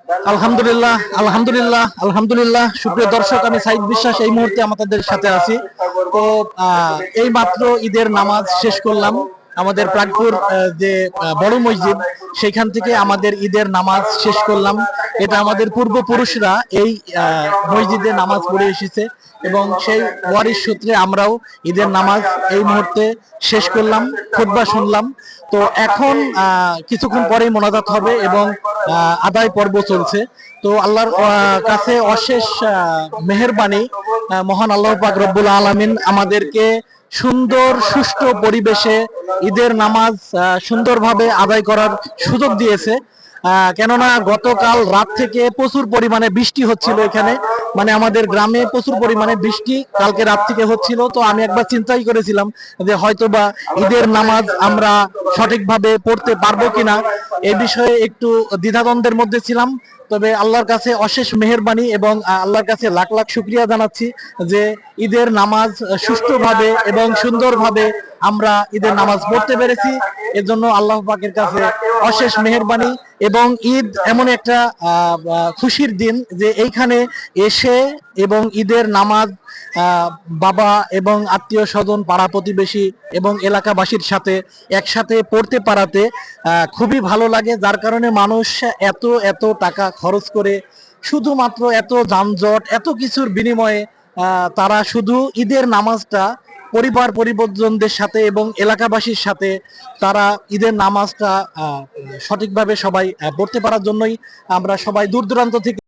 আলহামদুলিল্লাহ, আলহামদুলিল্লাহ, আলহামদুলিল্লাহ। সুপ্রিয় দর্শক, আমি সাইদ বিশ্বাস এই মুহূর্তে আমাদের সাথে আছি। তো এই মাত্র ঈদের নামাজ শেষ করলাম। আমাদের প্রাগপুর যে বড় মসজিদ, সেখান থেকে আমাদের ঈদের নামাজ শেষ করলাম। এটা আমাদের পূর্বপুরুষরা এই মসজিদে নামাজ পড়ে এসেছে এবং সেই ওয়ারিশ সূত্রে আমরাও ঈদের নামাজ এই মুহূর্তে শেষ করলাম, খুতবা শুনলাম। তো এখন কিছুক্ষণ পরেই মোনাজাত হবে এবং আদায় পর্ব চলছে। তো আল্লাহর কাছে অশেষ মেহেরবানি, মহান আল্লাহ পাক রব্বুল আলামিন আমাদেরকে সুন্দর সুষ্ঠু পরিবেশে ঈদের নামাজ সুন্দরভাবে আদায় করার সুযোগ দিয়েছে। কেননা গতকাল রাত থেকে প্রচুর পরিমাণে বৃষ্টি হচ্ছিল এখানে, মানে আমাদের গ্রামে প্রচুর পরিমাণে বৃষ্টি কালকে রাত থেকে হচ্ছিল। তো আমি একবার চিন্তাই করেছিলাম যে হয়তোবা ঈদের নামাজ আমরা সঠিকভাবে পড়তে পারবো কিনা, এই বিষয়ে একটু দ্বিধাদ্বন্দ্বের মধ্যে ছিলাম। তবে আল্লাহর কাছে অশেষ মেহেরবানি এবং আল্লাহর কাছে লাখ লাখ শুকরিয়া জানাচ্ছি যে ঈদের নামাজ সুষ্ঠুভাবে এবং সুন্দরভাবে আমরা ঈদের নামাজ পড়তে পেরেছি। এর জন্য আল্লাহ পাকের কাছে অশেষ মেহেরবানি। এবং ঈদ এমন একটা খুশির দিন যে এইখানে এসে এবং ঈদের নামাজ বাবা এবং আত্মীয় স্বজন, পাড়া প্রতিবেশী এবং এলাকাবাসীর সাথে একসাথে পড়তে পারাতে খুবই ভালো লাগে। যার কারণে মানুষ এত এত টাকা খরচ করে শুধুমাত্র এত যানজট এত কিছুর বিনিময়ে তারা শুধু ঈদের নামাজটা পরিবার পরিবর্তনদের সাথে এবং এলাকাবাসীর সাথে তারা ঈদের নামাজটা সঠিকভাবে সবাই পড়তে পারার জন্যই আমরা সবাই দূর দূরান্ত থেকে